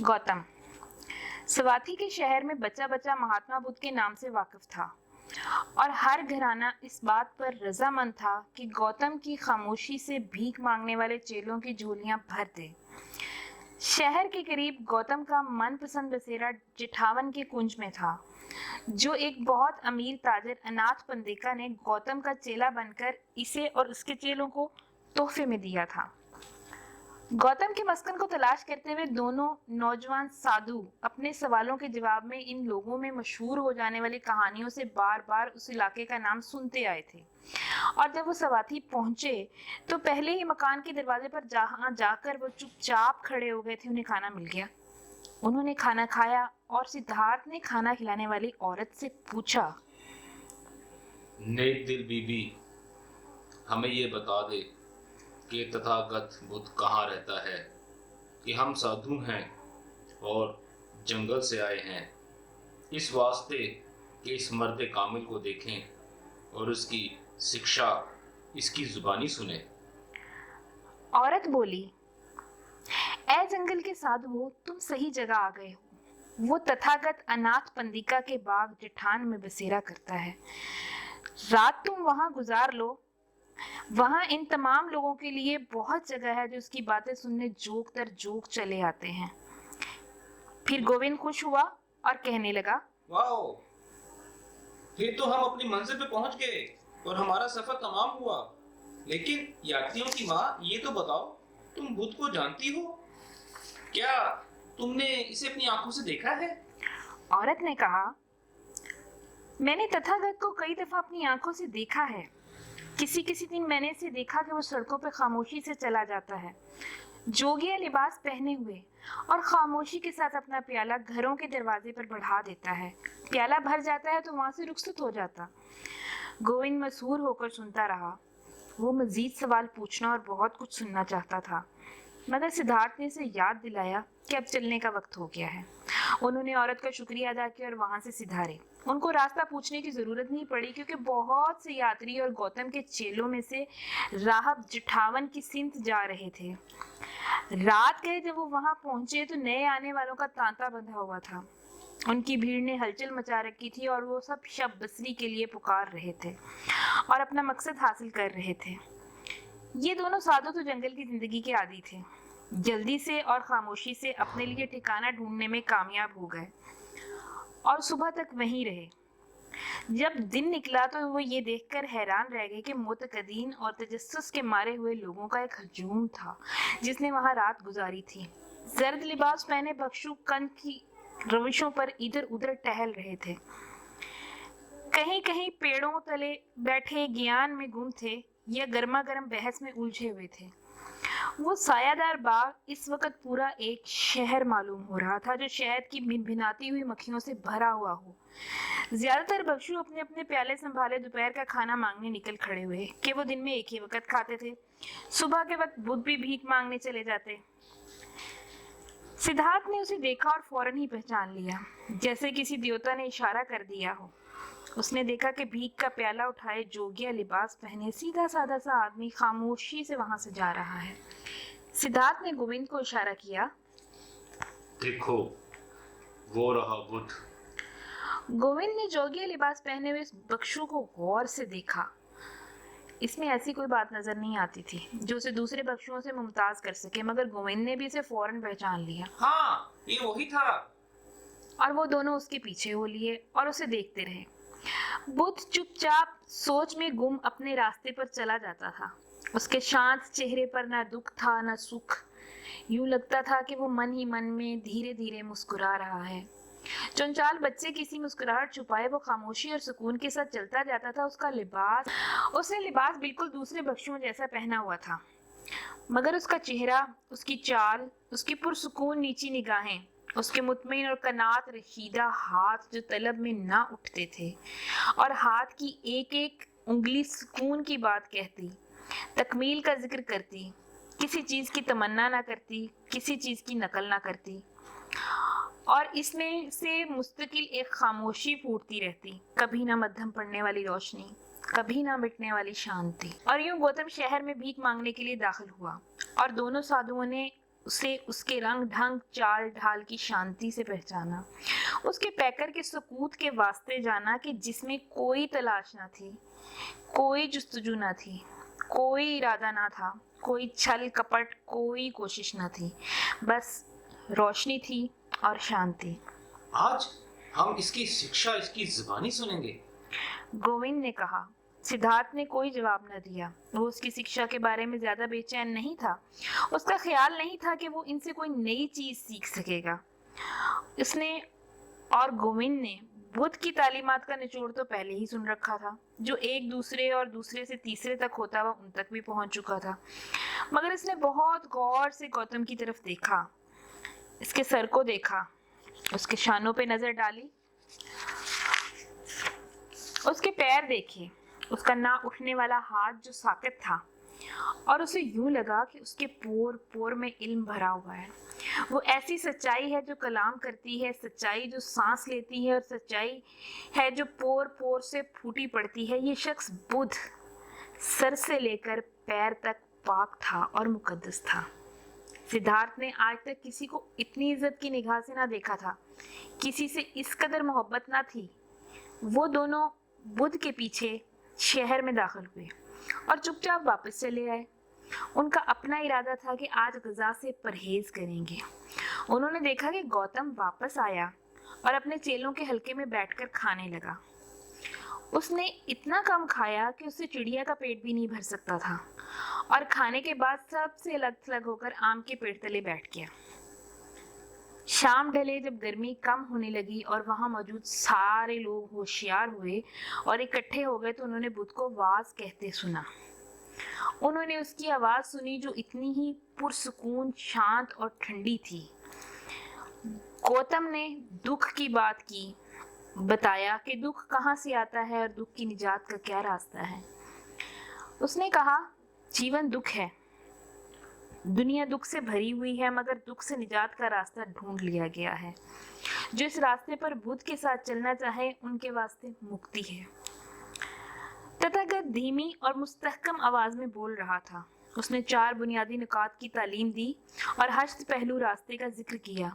गौतम स्वाति के शहर में बच्चा बच्चा महात्मा बुद्ध के नाम से वाकिफ था और हर घराना इस बात पर रजामंद था कि गौतम की खामोशी से भीख मांगने वाले चेलों की झोलियां भर दे। शहर के करीब गौतम का मनपसंद बसेरा जिठावन के कुंज में था, जो एक बहुत अमीर ताजिर अनाथ पंडिका ने गौतम का चेला बनकर इसे और उसके चेलों को तोहफे में दिया था। गौतम के मस्कन को तलाश करते हुए दोनों नौजवान साधु अपने सवालों के जवाब में इन लोगों में मशहूर हो जाने वाली कहानियों से बार बार उस इलाके का नाम सुनते आए थे। और जब वो स्वाति पहुंचे तो पहले ही मकान के दरवाजे पर जहां जाकर वो चुपचाप खड़े हो गए थे, उन्हें खाना मिल गया। उन्होंने खाना खाया और सिद्धार्थ ने खाना खिलाने वाली औरत से पूछा, नेक दिल बीबी, हमें ये बता दे कि तथागत बुद्ध कहाँ रहता है, कि हम साधु हैं और जंगल से आए हैं इस वास्ते कि इस मर्द कामिल को देखें और उसकी शिक्षा इसकी जुबानी सुने। औरत बोली, ऐ जंगल के साधुओं, तुम सही जगह आ गए हो। वो तथागत अनाथ पंडिका के बाग जिठान में बसेरा करता है। रात तुम वहां गुजार लो। वहां इन तमाम लोगों के लिए बहुत जगह है जो उसकी बातें सुनने जोक दर जोक चले आते हैं। फिर गोविंद खुश हुआ और कहने लगा, वाओ, फिर तो हम अपनी मंजिल पे पहुंच गए और हमारा सफर तमाम हुआ। लेकिन यात्रियों की माँ, ये तो बताओ, तुम बुद्ध को जानती हो? क्या तुमने इसे अपनी आंखों से देखा है? औरत ने कहा, मैंने तथागत को कई दफा अपनी आंखों से देखा है। किसी किसी दिन मैंने इसे देखा कि वो सड़कों पर खामोशी से चला जाता है, जोगिया लिबास पहने हुए, और खामोशी के साथ अपना प्याला घरों के दरवाजे पर बढ़ा देता है। प्याला भर जाता है तो वहां से रुखसत हो जाता। गोविंद मशहूर होकर सुनता रहा। वो मजीद सवाल पूछना और बहुत कुछ सुनना चाहता था, मगर सिद्धार्थ ने उसे याद दिलाया कि अब चलने का वक्त हो गया है। उन्होंने औरत का शुक्रिया अदा किया और वहां से सिधारे। उनको रास्ता पूछने की जरूरत नहीं पड़ी, क्योंकि बहुत से यात्री और गौतम के चेलों में से राहब जिठावन की सिमत जा रहे थे। रात गए जब वो वहां पहुंचे तो नए आने वालों का तांता बंधा हुआ था। उनकी भीड़ ने हलचल मचा रखी थी और वो सब शब बसरी के लिए पुकार रहे थे और अपना मकसद हासिल कर रहे थे। ये दोनों साधु तो जंगल की जिंदगी के आदी थे। जल्दी से और खामोशी से अपने लिए ठिकाना ढूंढने में कामयाब हो गए और सुबह तक वहीं रहे। जब दिन निकला तो वो ये देखकर हैरान रह गए कि मुतकदीन और तजस्सुस के मारे हुए लोगों का एक हजूम था जिसने वहां रात गुजारी थी। जर्द लिबास पहने बख्शू कंद की रविशों पर इधर उधर टहल रहे थे। कहीं कहीं पेड़ों तले बैठे ज्ञान में गुम थे या गर्मा गर्म बहस में उलझे हुए थे। वो सायादार बाग इस वक्त पूरा एक शहर मालूम हो रहा था, जो शहद की भिनभिनाती हुई मक्खियों से भरा हुआ हो। ज्यादातर बख्शू अपने अपने प्याले संभाले दोपहर का खाना मांगने निकल खड़े हुए कि वो दिन में एक ही वक्त खाते थे। सुबह के वक्त बुद्ध भी भीख मांगने चले जाते। सिद्धार्थ ने उसे देखा और फौरन ही पहचान लिया, जैसे किसी देवता ने इशारा कर दिया हो। उसने देखा कि भीख का प्याला उठाए जोगिया लिबास पहने सीधा साधा सा आदमी खामोशी से वहां से जा रहा है। सिद्धार्थ ने गोविंद को इशारा किया, देखो, वो रहा बुद्ध। गोविंद ने जोगिया लिबास पहने हुए बख्शू को गौर से देखा। इसमें ऐसी कोई बात नजर नहीं आती थी जो उसे दूसरे बख्शुओं से मुमताज कर सके, मगर गोविंद ने भी इसे फौरन पहचान लिया। हाँ, ये वही था। और वो दोनों उसके पीछे हो लिए और उसे देखते रहे। बुद्ध चुपचाप सोच में गुम अपने रास्ते पर चला जाता था। उसके शांत चेहरे पर ना दुख था ना सुख। यूं लगता था कि वो मन ही मन में धीरे धीरे मुस्कुरा रहा है। चंचल बच्चे किसी मुस्कुराहट छुपाए वो खामोशी और सुकून के साथ चलता जाता था। उसने लिबास बिल्कुल दूसरे बख्शुओं जैसा पहना हुआ था, मगर उसका चेहरा, उसकी चाल, उसकी पुरसुकून नीची निगाहें, उसके मुतमईन और कनात रशीदा हाथ जो तलब में ना उठते थे, और हाथ की एक एक उंगली सुकून की बात कहती, तकमील का जिक्र करती, किसी चीज की तमन्ना ना करती, किसी चीज की नकल ना करती, और इसमें से मुस्तकिल एक खामोशी फूटती रहती, कभी ना मध्यम पड़ने वाली रोशनी, कभी ना मिटने वाली शांति। और यूं गौतम शहर में भीख मांगने के लिए दाखिल हुआ और दोनों साधुओं ने उसे उसके रंग ढंग चाल ढाल की शांति से पहचाना, उसके पैकर के सुकूत के वास्ते जाना कि जिसमें कोई तलाश ना थी, कोई जुस्तजू ना थी, कोई इरादा ना था, कोई छल कपट, कोई कोशिश ना थी, बस रोशनी थी और शांति। आज हम इसकी शिक्षा इसकी जुबानी सुनेंगे। गोविंद ने कहा। सिद्धार्थ ने कोई जवाब न दिया। वो उसकी शिक्षा के बारे में ज्यादा बेचैन नहीं था। उसका ख्याल नहीं था कि वो इनसे कोई नई चीज सीख सकेगा। उसने और गोविंद ने बुद्ध की तालीमात का निचोड़ तो पहले ही सुन रखा था, जो एक दूसरे और दूसरे से तीसरे तक होता हुआ उन तक भी पहुंच चुका था। मगर इसने बहुत गौर से गौतम की तरफ देखा, इसके सर को देखा, उसके शानों पे नजर डाली, उसके पैर देखे, उसका ना उठने वाला हाथ जो साकित था, और उसे यूं लगा कि उसके पोर पोर में इल्म भरा हुआ है। वो ऐसी सच्चाई है जो कलाम करती है, सच्चाई जो सांस लेती है, और सच्चाई है जो पोर पोर से फूटी पड़ती है। ये शख्स बुद्ध सर से लेकर पैर तक पाक था और मुकद्दस था। सिद्धार्थ ने आज तक किसी को इतनी इज्जत की निगाह से ना देखा था, किसी से इस कदर मोहब्बत ना थी। वो दोनों बुद्ध के पीछे शहर में दाखिल हुए और चुपचाप वापस चले आए। उनका अपना इरादा था कि आज ग़िज़ा से परहेज करेंगे। उन्होंने देखा कि गौतम वापस आया और अपने चेलों के हल्के में बैठकर खाने लगा। उसने इतना कम खाया कि उससे चिड़िया का पेट भी नहीं भर सकता था, और खाने के बाद सबसे अलग थलग होकर आम के पेड़ तले बैठ गया। शाम ढले जब गर्मी कम होने लगी और वहां मौजूद सारे लोग होशियार हुए और इकट्ठे हो गए, तो उन्होंने बुद्ध को वाज कहते सुना। उन्होंने उसकी आवाज सुनी जो इतनी ही पुरसुकून, शांत और ठंडी थी। गौतम ने दुख की बात की, बताया कि दुख कहाँ से आता है और दुख की निजात का क्या रास्ता है। उसने कहा, जीवन दुख है, दुनिया दुख से भरी हुई है, मगर दुख से निजात का रास्ता ढूंढ लिया गया है। जो इस रास्ते पर बुद्ध के साथ चलना चाहे, उनके वास्ते मुक्ति है। तथागत धीमी और मुस्तहकम आवाज में बोल रहा था। उसने 4 बुनियादी नुकात की तालीम दी और हश्त पहलू रास्ते का जिक्र किया।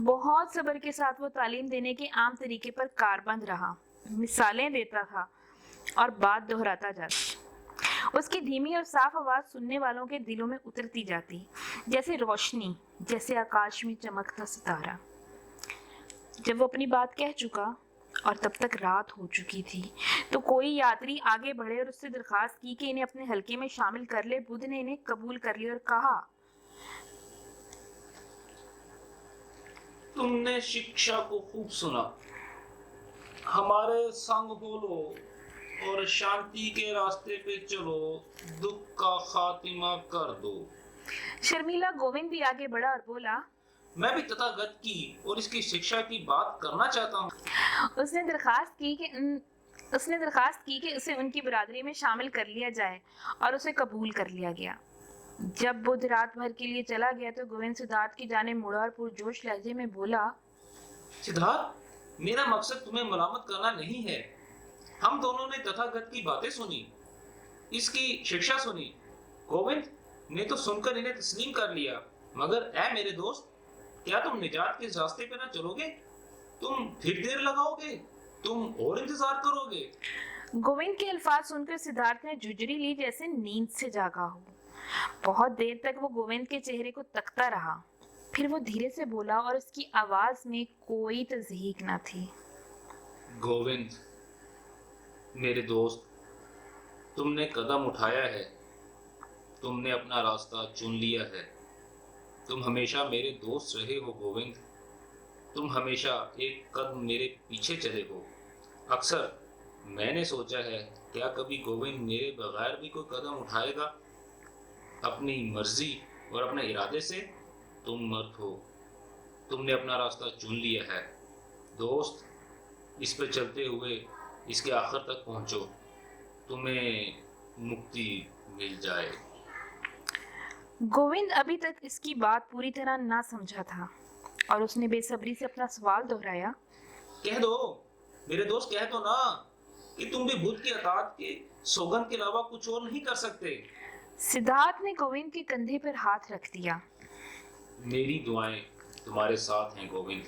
बहुत सब्र के साथ वो तालीम देने के आम तरीके पर कारबंद रहा, मिसालें देता था और बात दोहराता जाता। उसकी धीमी और साफ आवाज सुनने वालों के दिलों में उतरती जाती, जैसे रोशनी, जैसे आकाश में चमकता सितारा। जब वो अपनी बात कह चुका और तब तक रात हो चुकी थी, तो कोई यात्री आगे बढ़े और उससे दरखास्त की कि इन्हें अपने हल्के में शामिल कर ले। बुद्ध ने इन्हें कबूल कर लिया और कहा, तुमने शिक्षा को खूब सुना, हमारे संग बोलो और शांति के रास्ते पे चलो, दुख का खातिमा कर दो। शर्मीला गोविंद भी आगे बढ़ा और बोला, मैं भी तथागत की और इसकी शिक्षा की बात करना चाहता हूँ। उसने दरखास्त की कि उसे उनकी बिरादरी में शामिल कर लिया जाए, और उसे कबूल कर लिया गया। जब बुद्ध रात भर के लिए चला गया, तो गोविंद सिद्धार्थ की जानिब मुड़ा और पुरजोश लहजे में बोला, सिद्धार्थ, मेरा मकसद तुम्हें मलामत करना नहीं है। हम दोनों ने तथागत की बातें सुनी, इसकी शिक्षा सुनी। गोविंद ने तो सुनकर इन्हें तस्लीम कर लिया, मगर ऐ मेरे दोस्त, क्या तुम निजात के रास्ते पे ना चलोगे? तुम फिर देर लगाओगे? तुम और इंतजार करोगे? गोविंद के अल्फाज सुनकर सिद्धार्थ ने जुजरी ली, जैसे नींद से जागा हो। बहुत देर तक वो गोविंद के चेहरे को तकता रहा। फिर वो धीरे से बोला और उसकी आवाज में कोई तज़हीक ना थी, गोविंद, मेरे दोस्त, तुमने कदम उठाया है, तुमने अपना रास्ता चुन लिया है। तुम हमेशा मेरे दोस्त रहे हो गोविंद, तुम हमेशा एक कदम मेरे पीछे चले हो। अक्सर मैंने सोचा है, क्या कभी गोविंद मेरे बगैर भी कोई कदम उठाएगा? अपनी मर्जी और अपने इरादे से? तुम मर्द हो, तुमने अपना रास्ता चुन लिया है। दोस्त, इस पर चलते हुए इसके आखिर तक पहुंचो, तुम्हें मुक्ति मिल जाए। गोविंद अभी तक इसकी बात पूरी तरह ना समझा था और उसने बेसब्री से अपना सवाल दोहराया, कह दो मेरे दोस्त, कह दो ना कि तुम भी बुद्ध की अताअत के सौगंध के अलावा कुछ और नहीं कर सकते। सिद्धार्थ ने गोविंद के कंधे पर हाथ रख दिया। मेरी दुआएं तुम्हारे साथ हैं गोविंद।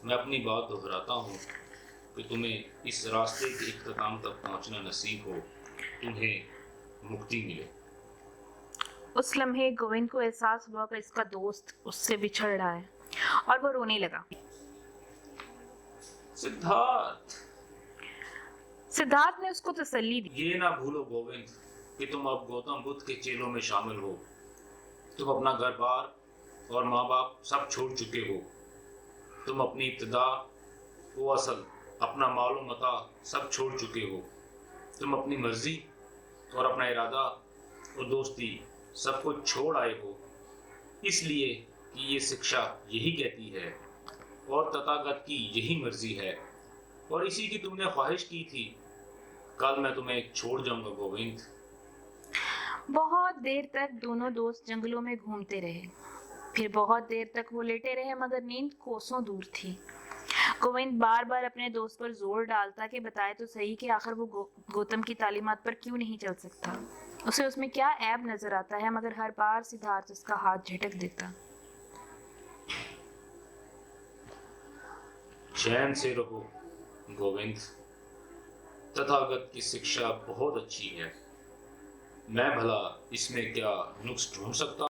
मैं अपनी बात दोहराता हूँ कि तुम्हें इस रास्ते के इख्तिताम तक पहुँचना नसीब हो, तुम्हें मुक्ति मिले। उस लम्हे गोविंद को एहसास हुआ कि इसका दोस्त उससे बिछड़ रहा है और वो रोने लगा। सिद्धार्थ, सिद्धार्थ ने उसको तसल्ली दी। ये ना भूलो गोविंद कि तुम अब गौतम बुद्ध के चेलों में शामिल हो। तुम अपना घर बार और माँ बाप सब छोड़ चुके हो। तुम अपनी इब्तिदा वो असल अपना मालो मता सब छोड़ चुके हो। तुम अपनी मर्जी और अपना इरादा और दोस्ती सब कुछ छोड़ आए हो, इसलिए कि ये शिक्षा यही कहती है और तथागत की यही मर्जी है और इसी की तुमने ख्वाहिश की थी। कल मैं तुम्हें छोड़ जाऊंगा गोविंद। बहुत देर तक दोनों दोस्त जंगलों में घूमते रहे। फिर बहुत देर तक वो लेटे रहे मगर नींद कोसों दूर थी। गोविंद बार बार अपने दोस्त पर जोर डालता कि बताए तो सही कि आखिर वो गौतम की तालीमात पर क्यों नहीं चल सकता। उसे उसमें क्या ऐब नजर आता है, मगर हर बार सिद्धार्थ उसका हाथ झटक देता। चैन से रहो गोविंद, तथागत की शिक्षा बहुत अच्छी है। मैं भला इसमें क्या नुक्स ढूंढ सकता